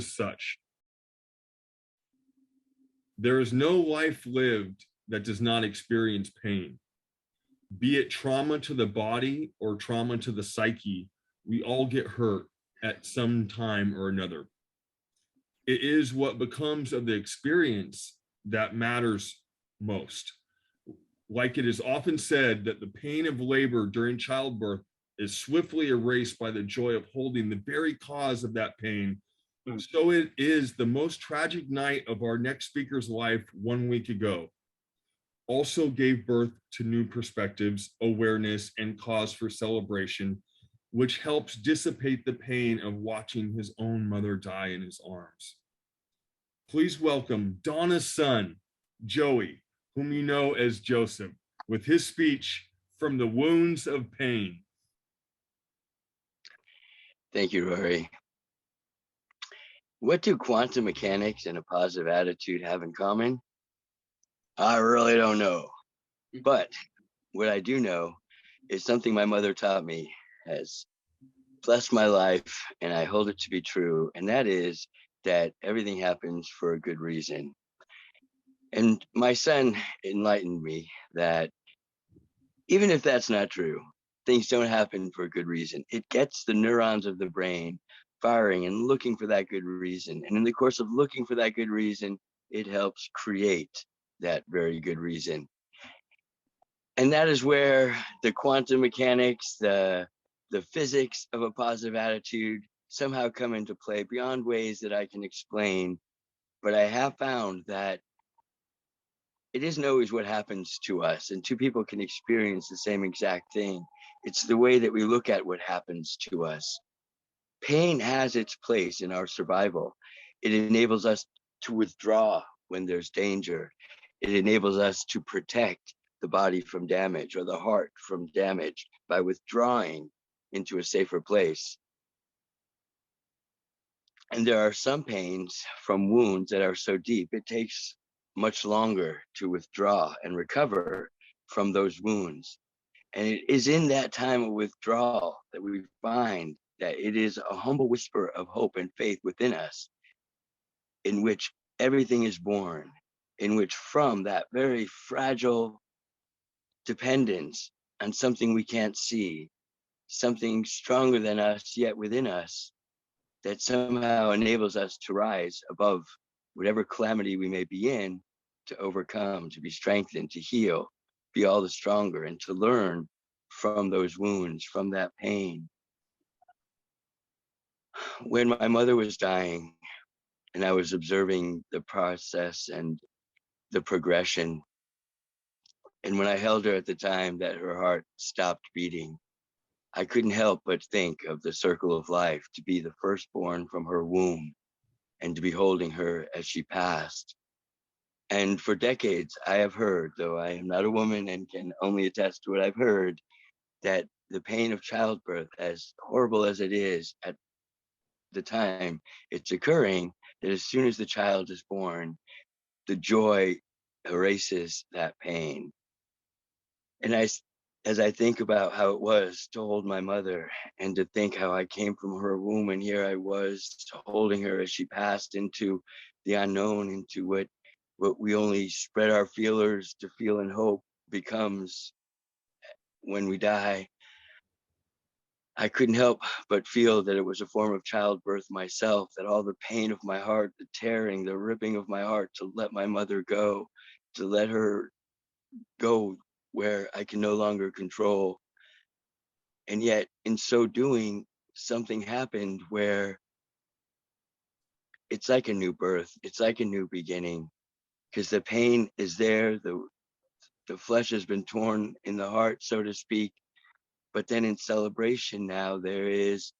such. There is no life lived that does not experience pain. Be it trauma to the body or trauma to the psyche, we all get hurt at some time or another. It is what becomes of the experience that matters most. Like it is often said that the pain of labor during childbirth is swiftly erased by the joy of holding the very cause of that pain. So it is the most tragic night of our next speaker's life 1 week ago. Also gave birth to new perspectives, awareness, and cause for celebration, which helps dissipate the pain of watching his own mother die in his arms. Please welcome Donna's son, Joey, whom you know as Joseph, with his speech, From the Wounds of Pain. Thank you, Rory. What do quantum mechanics and a positive attitude have in common? I really don't know. But what I do know is something my mother taught me has blessed my life, and I hold it to be true. And that is that everything happens for a good reason. And my son enlightened me that even if that's not true, things don't happen for a good reason. It gets the neurons of the brain firing and looking for that good reason. And in the course of looking for that good reason, it helps create that very good reason. And that is where the quantum mechanics, the physics of a positive attitude somehow come into play beyond ways that I can explain. But I have found that it isn't always what happens to us, and two people can experience the same exact thing. It's the way that we look at what happens to us. Pain has its place in our survival. It enables us to withdraw when there's danger. It enables us to protect the body from damage or the heart from damage by withdrawing into a safer place. And there are some pains from wounds that are so deep, it takes much longer to withdraw and recover from those wounds. And it is in that time of withdrawal that we find that it is a humble whisper of hope and faith within us, in which everything is born, in which from that very fragile dependence on something we can't see, something stronger than us yet within us, that somehow enables us to rise above whatever calamity we may be in, to overcome, to be strengthened, to heal, be all the stronger, and to learn from those wounds, from that pain. When my mother was dying and I was observing the process and the progression, and when I held her at the time that her heart stopped beating, I couldn't help but think of the circle of life, to be the firstborn from her womb and to be holding her as she passed. And for decades, I have heard, though I am not a woman and can only attest to what I've heard, that the pain of childbirth, as horrible as it is at the time it's occurring, that as soon as the child is born, the joy erases that pain. And as I think about how it was to hold my mother, and to think how I came from her womb and here I was holding her as she passed into the unknown, into what we only spread our feelers to feel and hope becomes when we die, I couldn't help but feel that it was a form of childbirth myself, that all the pain of my heart, the tearing, the ripping of my heart to let my mother go, to let her go where I can no longer control. And yet in so doing, something happened where it's like a new birth, it's like a new beginning, because the pain is there, the flesh has been torn in the heart, so to speak. But then in celebration now, there is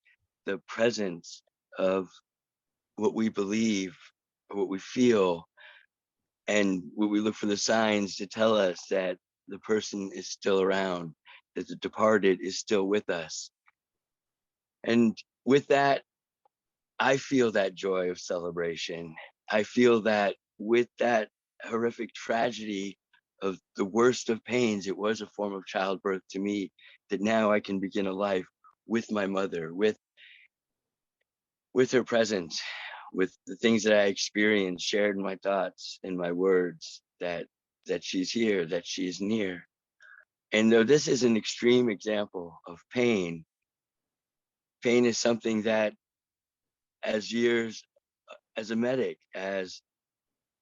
the presence of what we believe, what we feel, and what we look for the signs to tell us that the person is still around, that the departed is still with us. And with that, I feel that joy of celebration. I feel that with that horrific tragedy of the worst of pains, it was a form of childbirth to me, that now I can begin a life with my mother, with her presence, with the things that I experienced, shared in my thoughts and my words, that she's here, that she's near. And though this is an extreme example of pain, pain is something that, as years, as a medic,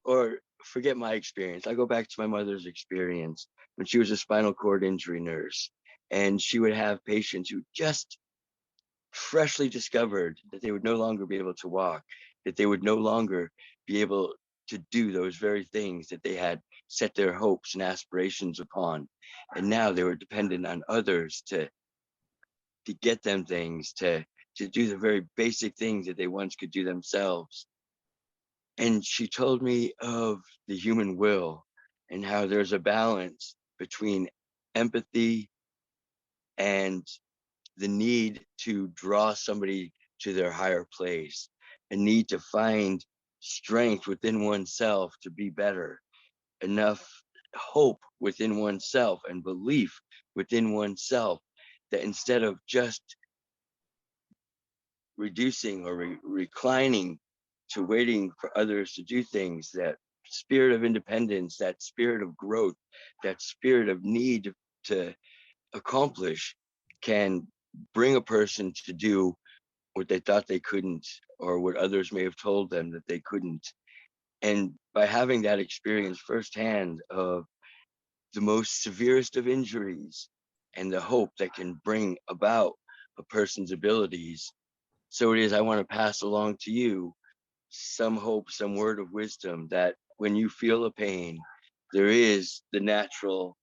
or forget my experience, I go back to my mother's experience when she was a spinal cord injury nurse, and she would have patients who just freshly discovered that they would no longer be able to walk, that they would no longer be able to do those very things that they had set their hopes and aspirations upon. And now they were dependent on others to get them things, to do the very basic things that they once could do themselves. And she told me of the human will and how there's a balance between empathy and the need to draw somebody to their higher place, a need to find strength within oneself to be better, enough hope within oneself and belief within oneself, that instead of just reducing or reclining to waiting for others to do things, that spirit of independence, that spirit of growth, that spirit of need to accomplish can bring a person to do what they thought they couldn't, or what others may have told them that they couldn't. And by having that experience firsthand of the most severest of injuries and the hope that can bring about a person's abilities, so it is I want to pass along to you some hope, some word of wisdom, that when you feel a pain, there is the natural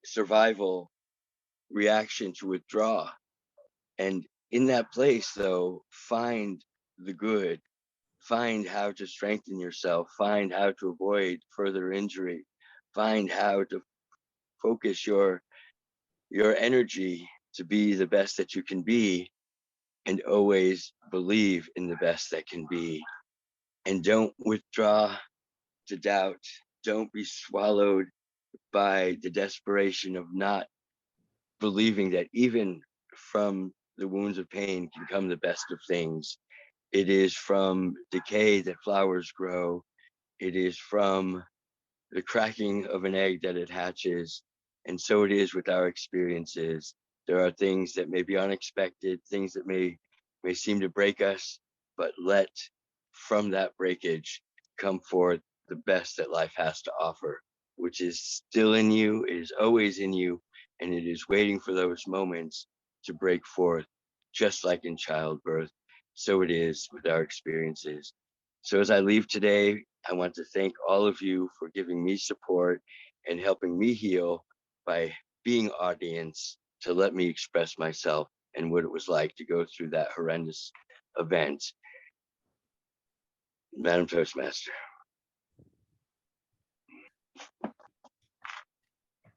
survival reaction to withdraw. And in that place, though, find the good, find how to strengthen yourself, find how to avoid further injury, find how to focus your energy to be the best that you can be, and always believe in the best that can be. And don't withdraw to doubt. Don't be swallowed by the desperation of not believing that even from the wounds of pain can come the best of things. It is from decay that flowers grow. It is from the cracking of an egg that it hatches. And so it is with our experiences. There are things that may be unexpected, things that may seem to break us, but let from that breakage come forth the best that life has to offer, which is still in you, it is always in you, and it is waiting for those moments to break forth, just like in childbirth. So it is with our experiences. So as I leave today, I want to thank all of you for giving me support and helping me heal by being audience to let me express myself and what it was like to go through that horrendous event. Madam Toastmaster.